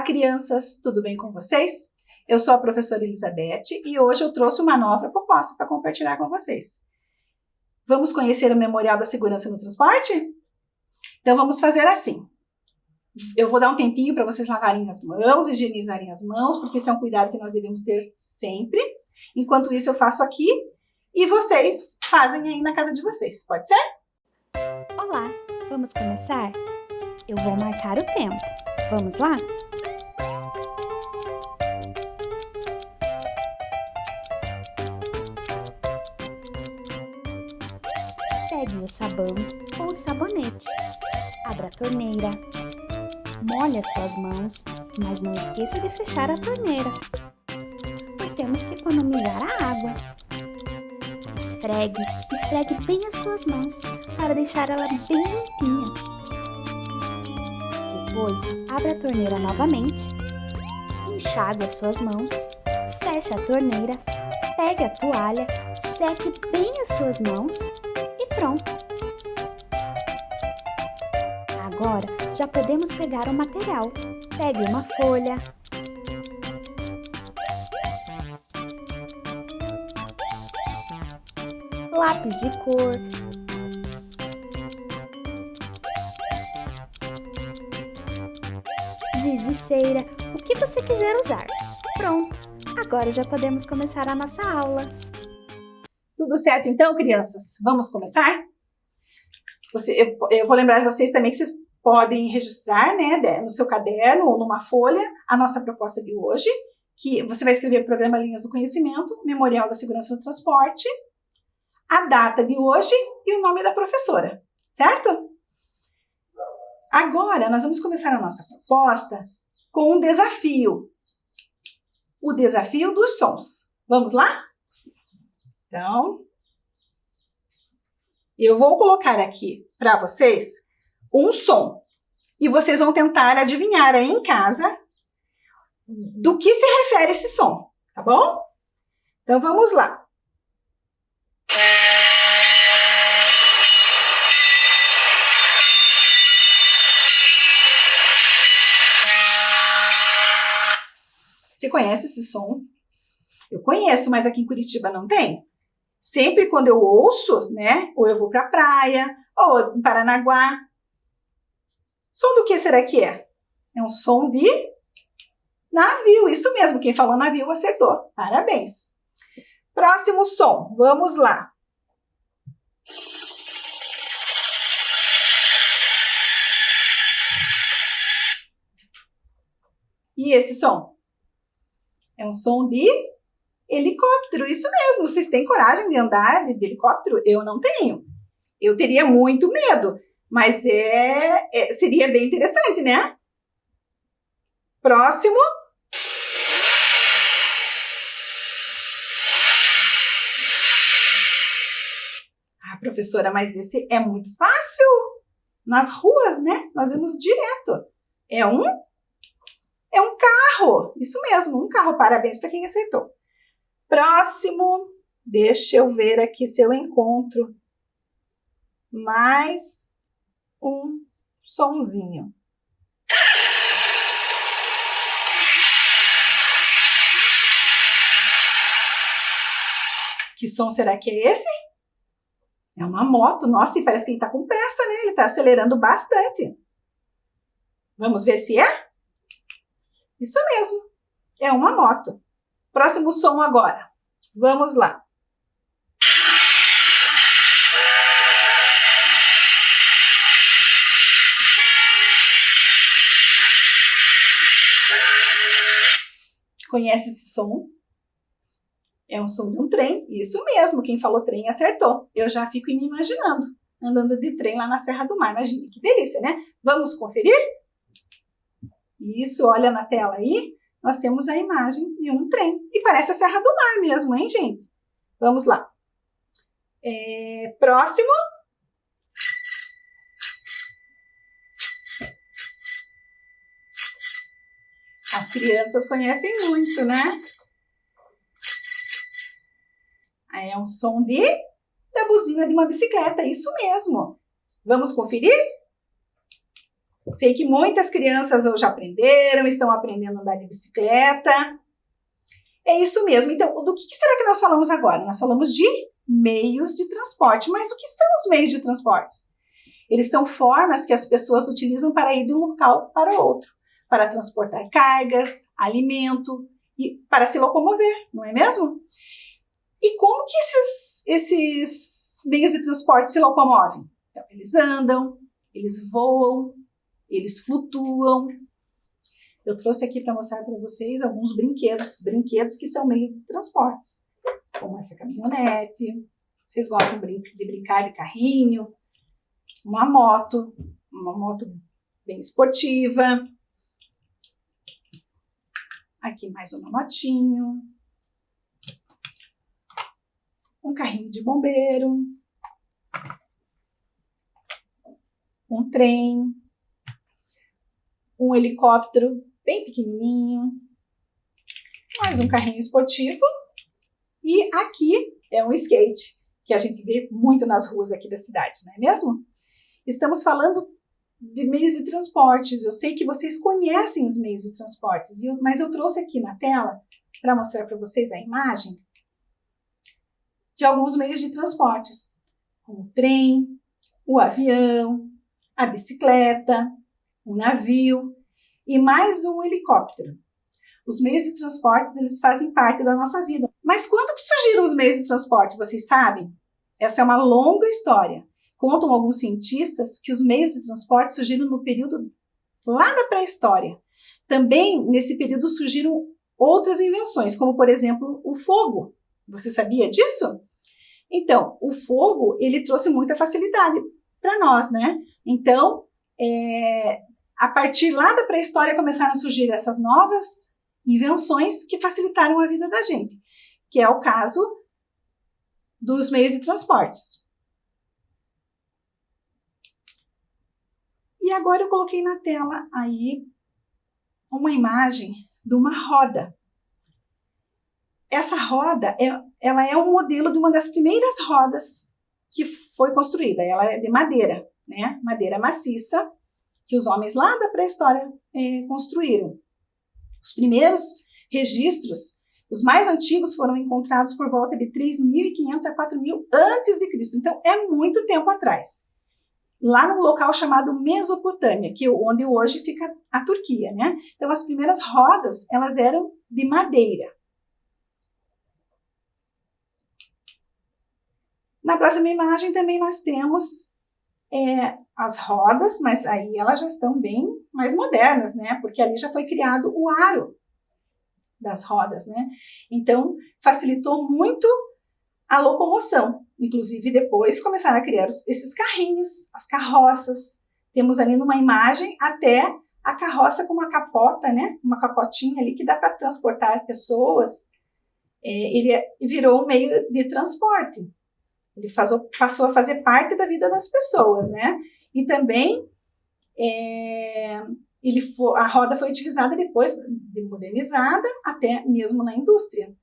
Olá, crianças! Tudo bem com vocês? Eu sou a professora Elizabeth e hoje eu trouxe uma nova proposta para compartilhar com vocês. Vamos conhecer o Memorial da Segurança no Transporte? Então vamos fazer assim. Eu vou dar um tempinho para vocês lavarem as mãos, higienizarem as mãos, porque esse é um cuidado que nós devemos ter sempre. Enquanto isso eu faço aqui e vocês fazem aí na casa de vocês, pode ser? Olá, vamos começar? Eu vou marcar o tempo. Vamos lá? Pegue o sabão ou o sabonete. Abra a torneira. Molhe as suas mãos, mas não esqueça de fechar a torneira, pois temos que economizar a água. Esfregue bem as suas mãos para deixar ela bem limpinha. Depois, abra a torneira novamente, enxague as suas mãos, feche a torneira, pegue a toalha, seque bem as suas mãos e pronto! Agora, já podemos pegar o material. Pegue uma folha, lápis de cor, giz de cera, o que você quiser usar. Pronto! Agora já podemos começar a nossa aula. Tudo certo então, crianças? Vamos começar? Eu vou lembrar vocês também que vocês podem registrar, né, no seu caderno ou numa folha a nossa proposta de hoje, que você vai escrever Programa Linhas do Conhecimento, Memorial da Segurança no Transporte, a data de hoje e o nome da professora, certo? Agora, nós vamos começar a nossa proposta com um desafio. O desafio dos sons. Vamos lá? Então, eu vou colocar aqui para vocês um som e vocês vão tentar adivinhar aí em casa do que se refere esse som, tá bom? Então, vamos lá. Você conhece esse som? Eu conheço, mas aqui em Curitiba não tem. Sempre quando eu ouço, né, ou eu vou para a praia, ou em Paranaguá. Som do que será que é? É um som de navio, isso mesmo, quem falou navio acertou. Parabéns. Próximo som, vamos lá. E esse som? É um som de helicóptero, isso mesmo. Vocês têm coragem de andar de helicóptero? Eu não tenho. Eu teria muito medo, mas seria bem interessante, né? Próximo. Ah, professora, mas esse é muito fácil. Nas ruas, né? Nós vemos direto. É um carro. Isso mesmo, um carro. Parabéns para quem acertou. Próximo. Deixa eu ver aqui se eu encontro mais um sonzinho. Que som será que é esse? É uma moto. Nossa, e parece que ele está com pressa, né? Ele está acelerando bastante. Vamos ver se é? Isso mesmo. É uma moto. Próximo som agora. Vamos lá. Conhece esse som? É um som de um trem. Isso mesmo, quem falou trem acertou. Eu já fico me imaginando, andando de trem lá na Serra do Mar. Imagina, que delícia, né? Vamos conferir? Isso, olha na tela aí. Nós temos a imagem de um trem. E parece a Serra do Mar mesmo, hein, gente? Vamos lá. Próximo. As crianças conhecem muito, né? É um som da buzina de uma bicicleta, isso mesmo. Vamos conferir? Sei que muitas crianças hoje aprenderam, estão aprendendo a andar de bicicleta. É isso mesmo. Então, do que será que nós falamos agora? Nós falamos de meios de transporte. Mas o que são os meios de transporte? Eles são formas que as pessoas utilizam para ir de um local para outro, para transportar cargas, alimento e para se locomover, não é mesmo? E como que esses meios de transporte se locomovem? Então, eles andam, eles voam, eles flutuam. Eu trouxe aqui para mostrar para vocês alguns brinquedos que são meios de transportes, como essa caminhonete. Vocês gostam de brincar de carrinho? Uma moto bem esportiva. Aqui mais uma motinho. Um carrinho de bombeiro. Um trem. Um helicóptero bem pequenininho. Mais um carrinho esportivo. E aqui é um skate, que a gente vê muito nas ruas aqui da cidade, não é mesmo? Estamos falando de meios de transportes. Eu sei que vocês conhecem os meios de transportes, mas eu trouxe aqui na tela para mostrar para vocês a imagem de alguns meios de transportes, como o trem, o avião, a bicicleta, o navio e mais um helicóptero. Os meios de transportes, eles fazem parte da nossa vida. Mas quando que surgiram os meios de transporte, vocês sabem? Essa é uma longa história. Contam alguns cientistas que os meios de transporte surgiram no período lá da pré-história. Também, nesse período, surgiram outras invenções, como, por exemplo, o fogo. Você sabia disso? Então, o fogo, ele trouxe muita facilidade para nós, né? Então, a partir lá da pré-história começaram a surgir essas novas invenções que facilitaram a vida da gente, que é o caso dos meios de transportes. E agora eu coloquei na tela aí uma imagem de uma roda. Essa roda, ela é um modelo de uma das primeiras rodas que foi construída. Ela é de madeira, né? Madeira maciça, que os homens lá da pré-história construíram. Os primeiros registros, os mais antigos, foram encontrados por volta de 3.500 a 4.000 a.C. Então, é muito tempo atrás. Lá num local chamado Mesopotâmia, onde hoje fica a Turquia, né? Então, as primeiras rodas, elas eram de madeira. Na próxima imagem também nós temos as rodas, mas aí elas já estão bem mais modernas, né? Porque ali já foi criado o aro das rodas, né? Então, facilitou muito a locomoção. Inclusive, depois começaram a criar esses carrinhos, as carroças. Temos ali numa imagem até a carroça com uma capota, né? Uma capotinha ali que dá para transportar pessoas. Ele virou um meio de transporte. Ele passou a fazer parte da vida das pessoas, né? E também a roda foi utilizada depois de modernizada, até mesmo na indústria.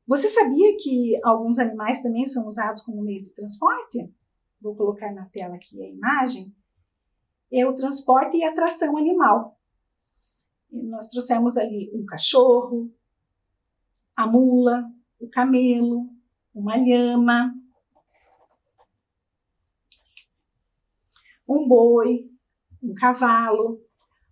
Você sabia que alguns animais também são usados como meio de transporte? Vou colocar na tela aqui a imagem. É o transporte e a tração animal. Nós trouxemos ali um cachorro, a mula, o camelo, uma lhama, um boi, um cavalo,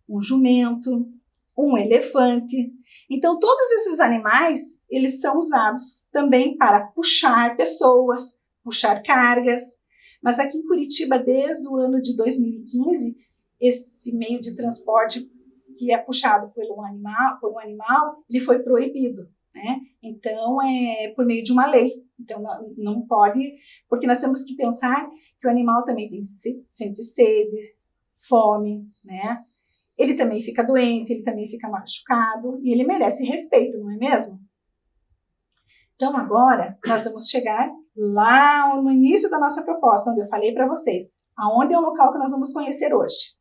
um jumento, um elefante. Então, todos esses animais, eles são usados também para puxar pessoas, puxar cargas. Mas aqui em Curitiba, desde o ano de 2015, esse meio de transporte que é puxado por um animal, ele foi proibido, né? Então, é por meio de uma lei. Então, não pode, porque nós temos que pensar que o animal também sente sede, fome, né? Ele também fica doente, ele também fica machucado e ele merece respeito, não é mesmo? Então, agora, nós vamos chegar lá no início da nossa proposta, onde eu falei para vocês, aonde é o local que nós vamos conhecer hoje,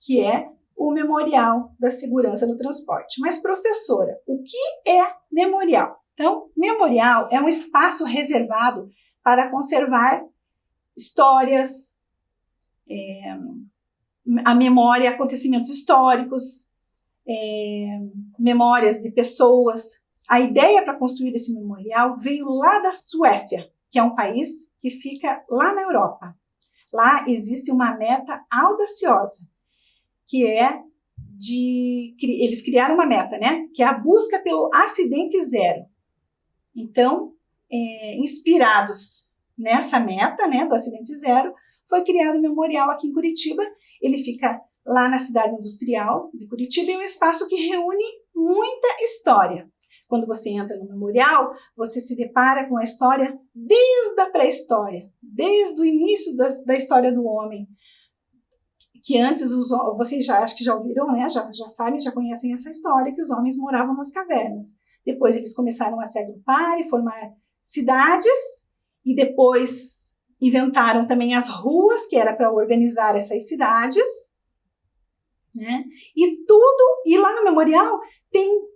que é o Memorial da Segurança no Transporte. Mas, professora, o que é memorial? Então, memorial é um espaço reservado para conservar histórias, a memória, acontecimentos históricos, memórias de pessoas. A ideia para construir esse memorial veio lá da Suécia, que é um país que fica lá na Europa. Lá existe uma meta audaciosa, que é eles criaram uma meta, né? Que é a busca pelo acidente zero. Então, inspirados nessa meta, né, do acidente zero, foi criado um memorial aqui em Curitiba. Ele fica lá na cidade industrial de Curitiba e é um espaço que reúne muita história. Quando você entra no memorial, você se depara com a história desde a pré-história, desde o início da história do homem, que antes, vocês acho que já ouviram, né? Já sabem, já conhecem essa história, que os homens moravam nas cavernas. Depois eles começaram a se agrupar e formar cidades, e depois inventaram também as ruas, que era para organizar essas cidades, né? E lá no memorial tem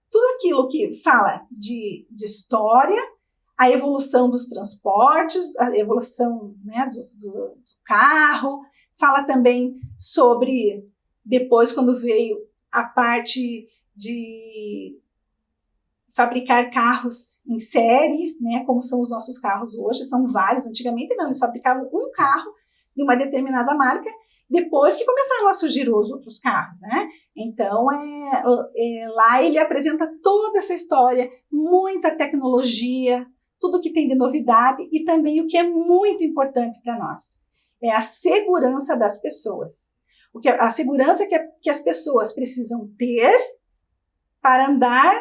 tudo aquilo que fala de história, a evolução dos transportes, a evolução, né, do carro, fala também sobre, depois, quando veio a parte de fabricar carros em série, né, como são os nossos carros hoje, são vários. Antigamente não, eles fabricavam um carro de uma determinada marca, depois que começaram a surgir os outros carros, né? Então, lá ele apresenta toda essa história, muita tecnologia, tudo que tem de novidade, e também o que é muito importante para nós, é a segurança das pessoas. A segurança que as pessoas precisam ter para andar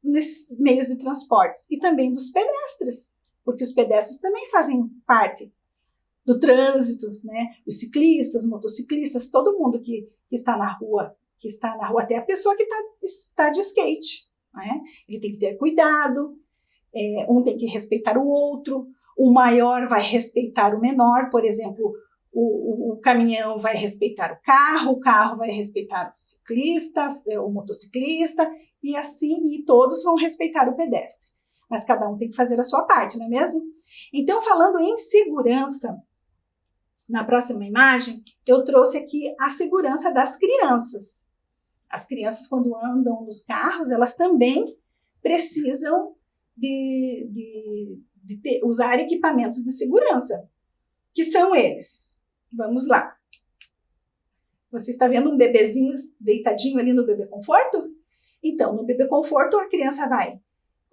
nesses meios de transportes, e também dos pedestres, porque os pedestres também fazem parte do trânsito, né? Os ciclistas, motociclistas, todo mundo que está na rua, até a pessoa que está de skate, né? Ele tem que ter cuidado, um tem que respeitar o outro, o maior vai respeitar o menor, por exemplo, o caminhão vai respeitar o carro vai respeitar o ciclista, o motociclista, e assim, e todos vão respeitar o pedestre. Mas cada um tem que fazer a sua parte, não é mesmo? Então, falando em segurança, na próxima imagem, eu trouxe aqui a segurança das crianças. As crianças, quando andam nos carros, elas também precisam usar equipamentos de segurança, que são eles. Vamos lá. Você está vendo um bebezinho deitadinho ali no bebê conforto? Então, no bebê conforto, a criança vai,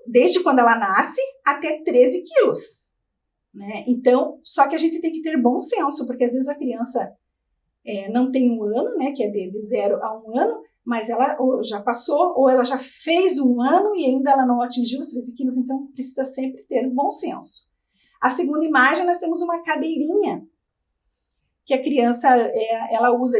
desde quando ela nasce, até 13 quilos. Né? Então, só que a gente tem que ter bom senso, porque às vezes a criança não tem um ano, né, que é de 0 a 1 ano, mas ela já passou, ou ela já fez 1 ano e ainda ela não atingiu os 13 quilos, então precisa sempre ter bom senso. A segunda imagem, nós temos uma cadeirinha, que a criança ela usa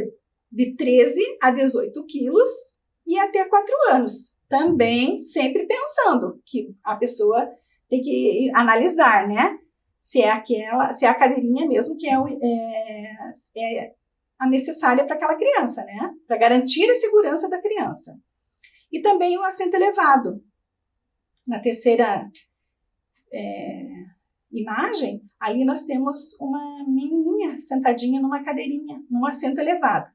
de 13 a 18 quilos e até 4 anos. Também sempre pensando que a pessoa tem que analisar, né? Se é a cadeirinha mesmo que é a necessária para aquela criança, né? Para garantir a segurança da criança. E também o assento elevado. Na terceira imagem, ali nós temos uma menininha sentadinha numa cadeirinha, num assento elevado.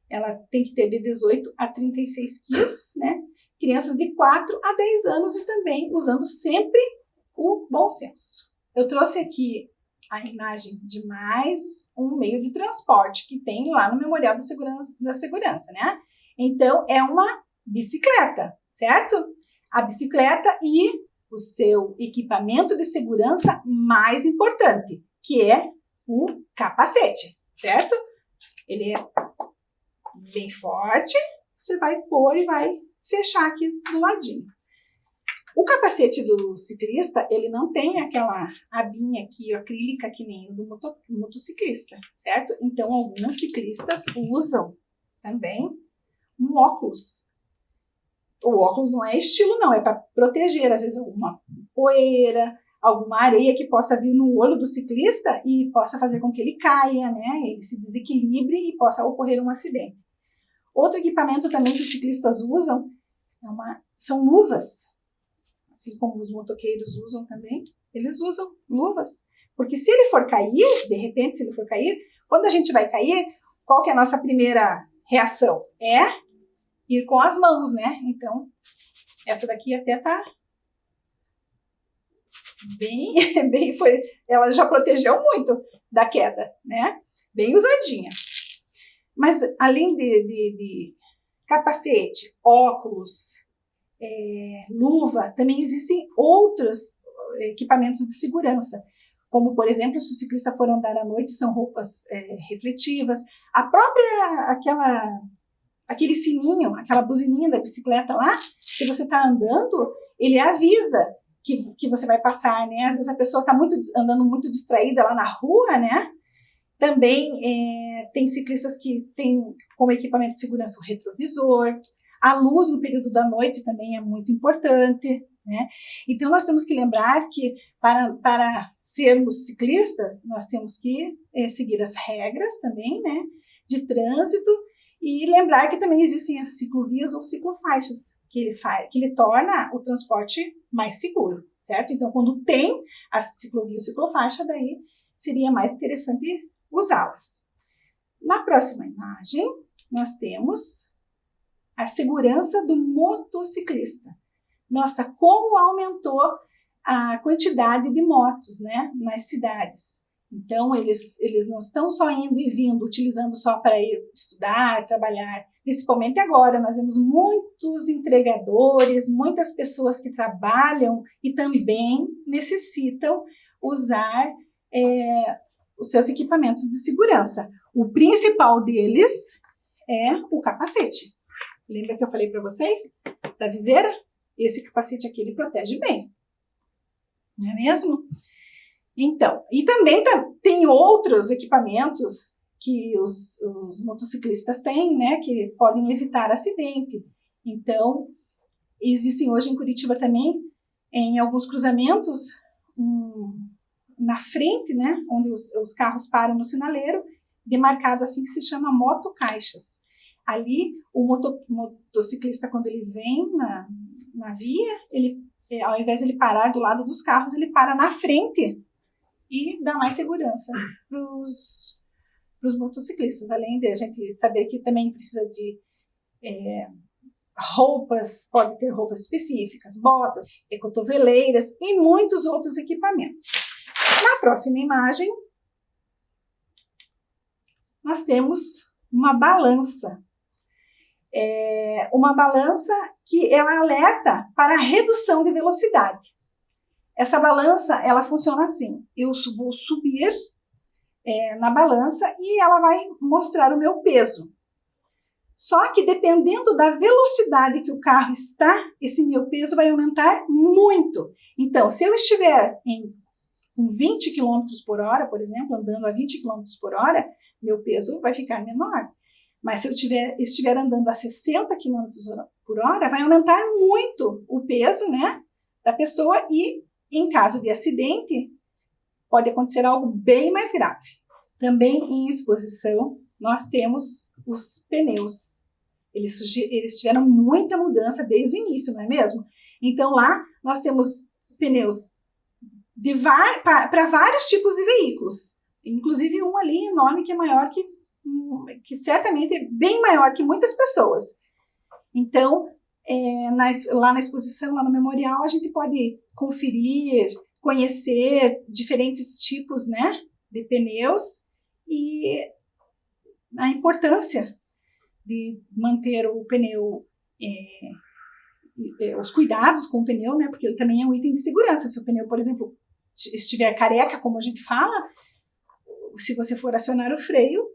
Ela tem que ter de 18 a 36 quilos, né? Crianças de 4 a 10 anos e também usando sempre o bom senso. Eu trouxe aqui a imagem de mais um meio de transporte que tem lá no Memorial da Segurança, né? Então, é uma bicicleta, certo? A bicicleta e o seu equipamento de segurança mais importante, que é o capacete, certo? Ele é bem forte, você vai pôr e vai fechar aqui do ladinho. O capacete do ciclista, ele não tem aquela abinha aqui, acrílica, que nem o do motociclista, certo? Então, alguns ciclistas usam também um óculos. O óculos não é estilo, não, é para proteger, às vezes, alguma poeira, alguma areia que possa vir no olho do ciclista e possa fazer com que ele caia, né? Ele se desequilibre e possa ocorrer um acidente. Outro equipamento também que os ciclistas usam são luvas. Assim como os motoqueiros usam também, eles usam luvas. Porque se ele for cair, de repente, se ele for cair, Quando a gente vai cair, qual que é a nossa primeira reação? É ir com as mãos, né? Então, essa daqui até tá bem ela já protegeu muito da queda, né? Bem usadinha. Mas além de capacete, óculos, luva, também existem outros equipamentos de segurança, como, por exemplo, se o ciclista for andar à noite, são roupas refletivas, a própria, aquele sininho, aquela buzininha da bicicleta lá, se você está andando, ele avisa que você vai passar, né? Às vezes a pessoa está andando muito distraída lá na rua, né? Também tem ciclistas que têm como equipamento de segurança o retrovisor, a luz no período da noite também é muito importante, né? Então nós temos que lembrar que para sermos ciclistas, nós temos que seguir as regras também, né? De trânsito, e lembrar que também existem as ciclovias ou ciclofaixas, que ele torna o transporte mais seguro, certo? Então, quando tem a ciclovia ou ciclofaixa, daí seria mais interessante usá-las. Na próxima imagem, nós temos a segurança do motociclista. Nossa, como aumentou a quantidade de motos, né, nas cidades. Então, eles não estão só indo e vindo, utilizando só para ir estudar, trabalhar. Principalmente agora, nós vemos muitos entregadores, muitas pessoas que trabalham e também necessitam usar os seus equipamentos de segurança. O principal deles é o capacete. Lembra que eu falei para vocês da viseira? Esse capacete aqui, ele protege bem. Não é mesmo? Então, e também tem outros equipamentos que os motociclistas têm, né, que podem evitar acidente. Então, existem hoje em Curitiba também, em alguns cruzamentos, na frente, né, onde os carros param no sinaleiro, demarcado assim que se chama motocaixas. Ali, o motociclista, quando ele vem na via, ao invés de ele parar do lado dos carros, ele para na frente e dá mais segurança para os motociclistas, além de a gente saber que também precisa de roupas, pode ter roupas específicas, botas, cotoveleiras e muitos outros equipamentos. Na próxima imagem, nós temos uma balança. Uma balança que ela alerta para a redução de velocidade. Essa balança, ela funciona assim, eu vou subir na balança e ela vai mostrar o meu peso. Só que dependendo da velocidade que o carro está, esse meu peso vai aumentar muito. Então, se eu estiver com 20 km por hora, por exemplo, andando a 20 km por hora, meu peso vai ficar menor. Mas se eu estiver andando a 60 km por hora, vai aumentar muito o peso, né, da pessoa e, em caso de acidente, pode acontecer algo bem mais grave. Também em exposição, nós temos os pneus. Eles tiveram muita mudança desde o início, não é mesmo? Então lá nós temos pneus para vários tipos de veículos. Inclusive um ali enorme que é maior que certamente é bem maior que muitas pessoas. Então, lá na exposição, lá no memorial, a gente pode conferir, conhecer diferentes tipos, né, de pneus e a importância de manter o pneu, os cuidados com o pneu, né, porque ele também é um item de segurança. Se o pneu, por exemplo, estiver careca, como a gente fala, se você for acionar o freio,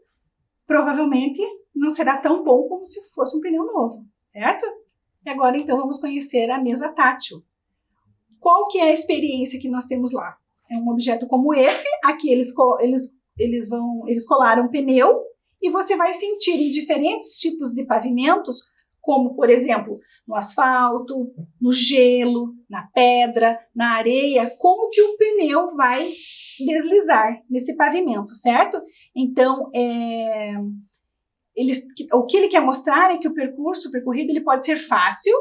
provavelmente não será tão bom como se fosse um pneu novo, certo? E agora, então, vamos conhecer a mesa tátil. Qual que é a experiência que nós temos lá? É um objeto como esse, aqui eles colaram um pneu e você vai sentir em diferentes tipos de pavimentos, como, por exemplo, no asfalto, no gelo, na pedra, na areia, como que o pneu vai deslizar nesse pavimento, certo? Então, o que ele quer mostrar é que o percurso percorrido ele pode ser fácil,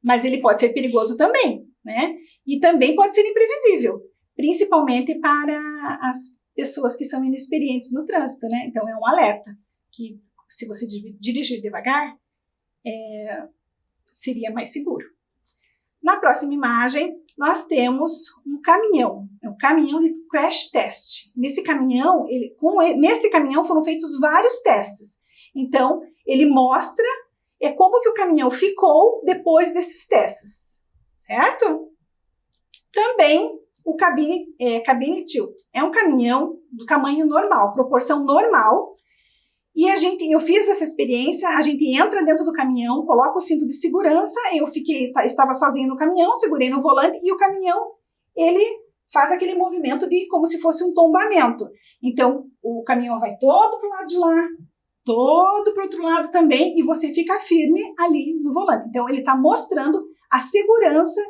mas ele pode ser perigoso também, né? E também pode ser imprevisível, principalmente para as pessoas que são inexperientes no trânsito, né? Então é um alerta que se você dirigir devagar, seria mais seguro. Na próxima imagem, nós temos um caminhão, é um caminhão de crash test. Nesse caminhão, neste caminhão foram feitos vários testes. Então, ele mostra como que o caminhão ficou depois desses testes, certo? Também o cabine tilt. É um caminhão do tamanho normal, proporção normal. E eu fiz essa experiência, a gente entra dentro do caminhão, coloca o cinto de segurança, estava sozinha no caminhão, segurei no volante e o caminhão, ele faz aquele movimento de como se fosse um tombamento. Então, o caminhão vai todo para o lado de lá, todo para o outro lado também, e você fica firme ali no volante. Então, ele está mostrando a segurança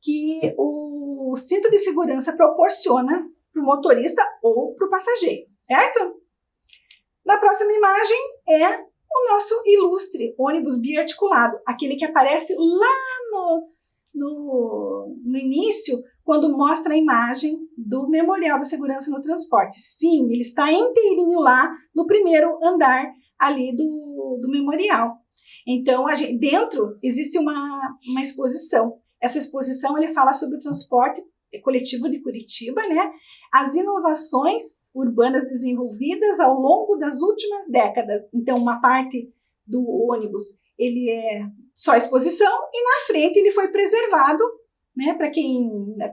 que o cinto de segurança proporciona para o motorista ou para o passageiro, certo? Na próxima imagem é o nosso ilustre ônibus biarticulado, aquele que aparece lá no início, quando mostra a imagem do Memorial da Segurança no Transporte. Sim, ele está inteirinho lá no primeiro andar ali do memorial. Então, dentro existe uma exposição. Essa exposição ele fala sobre o transporte coletivo de Curitiba, né? As inovações urbanas desenvolvidas ao longo das últimas décadas. Então, uma parte do ônibus, ele é só exposição e na frente ele foi preservado, né? Para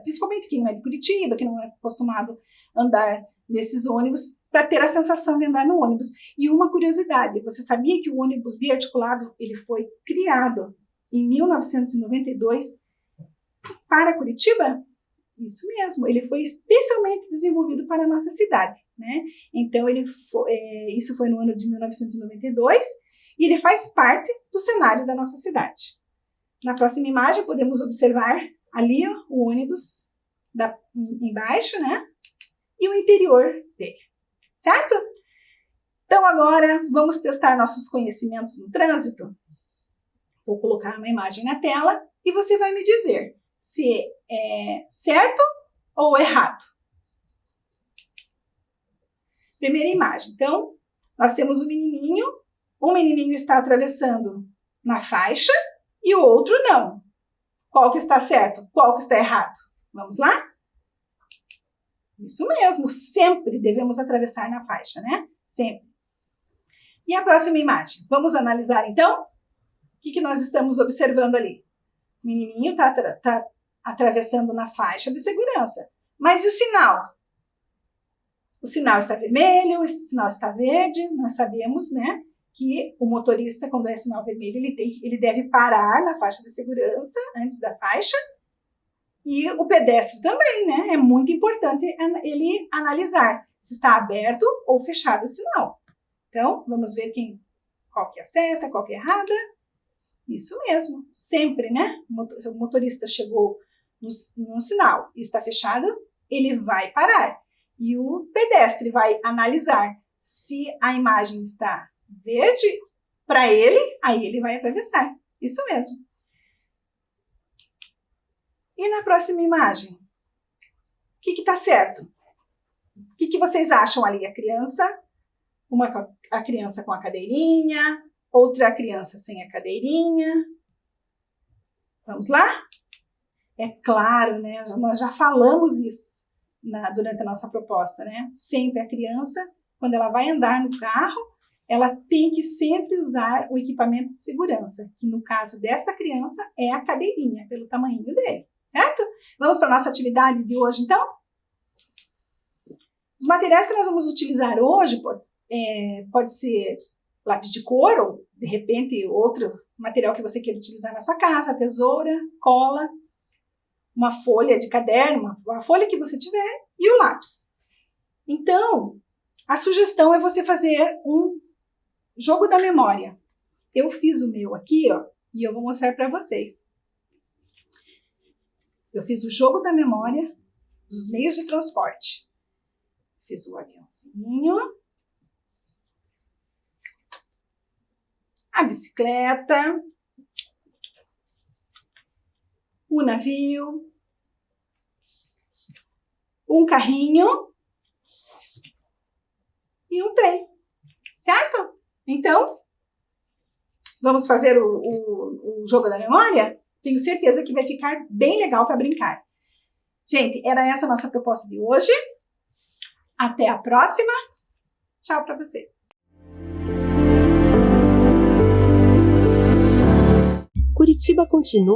principalmente quem não é de Curitiba, que não é acostumado a andar nesses ônibus, para ter a sensação de andar no ônibus. E uma curiosidade, você sabia que o ônibus biarticulado, ele foi criado em 1992 para Curitiba? Isso mesmo, ele foi especialmente desenvolvido para a nossa cidade, né? Então, isso foi no ano de 1992 e ele faz parte do cenário da nossa cidade. Na próxima imagem, podemos observar ali o ônibus embaixo, né? E o interior dele, certo? Então, agora, vamos testar nossos conhecimentos no trânsito? Vou colocar uma imagem na tela e você vai me dizer se é certo ou errado. Primeira imagem. Então, nós temos um menininho está atravessando na faixa e o outro não. Qual que está certo? Qual que está errado? Vamos lá? Isso mesmo, sempre devemos atravessar na faixa, né? Sempre. E a próxima imagem? Vamos analisar, então? O que nós estamos observando ali? O menininho está atravessando na faixa de segurança. Mas e o sinal? O sinal está vermelho, o sinal está verde. Nós sabemos, né, que o motorista, quando é sinal vermelho, ele deve parar na faixa de segurança, antes da faixa. E o pedestre também, né? É muito importante ele analisar se está aberto ou fechado o sinal. Então, vamos ver qual que é certa, qual que é errada. Isso mesmo, sempre, né? O motorista chegou no sinal e está fechado, ele vai parar. E o pedestre vai analisar se a imagem está verde para ele, aí ele vai atravessar. Isso mesmo. E na próxima imagem? O que está certo? O que vocês acham ali? A criança com a cadeirinha, outra criança sem a cadeirinha. Vamos lá? É claro, né? Nós já falamos isso durante a nossa proposta, né? Sempre a criança, quando ela vai andar no carro, ela tem que sempre usar o equipamento de segurança, que no caso desta criança é a cadeirinha, pelo tamanho dele, certo? Vamos para a nossa atividade de hoje, então? Os materiais que nós vamos utilizar hoje pode ser lápis de cor ou, de repente, outro material que você queira utilizar na sua casa, tesoura, cola, uma folha de caderno, uma folha que você tiver e o lápis. Então, a sugestão é você fazer um jogo da memória. Eu fiz o meu aqui, ó, e eu vou mostrar para vocês. Eu fiz o jogo da memória dos meios de transporte. Fiz o aviãozinho, a bicicleta, o navio, um carrinho e um trem, certo? Então, vamos fazer o jogo da memória? Tenho certeza que vai ficar bem legal para brincar. Gente, era essa a nossa proposta de hoje. Até a próxima. Tchau para vocês. Curitiba continua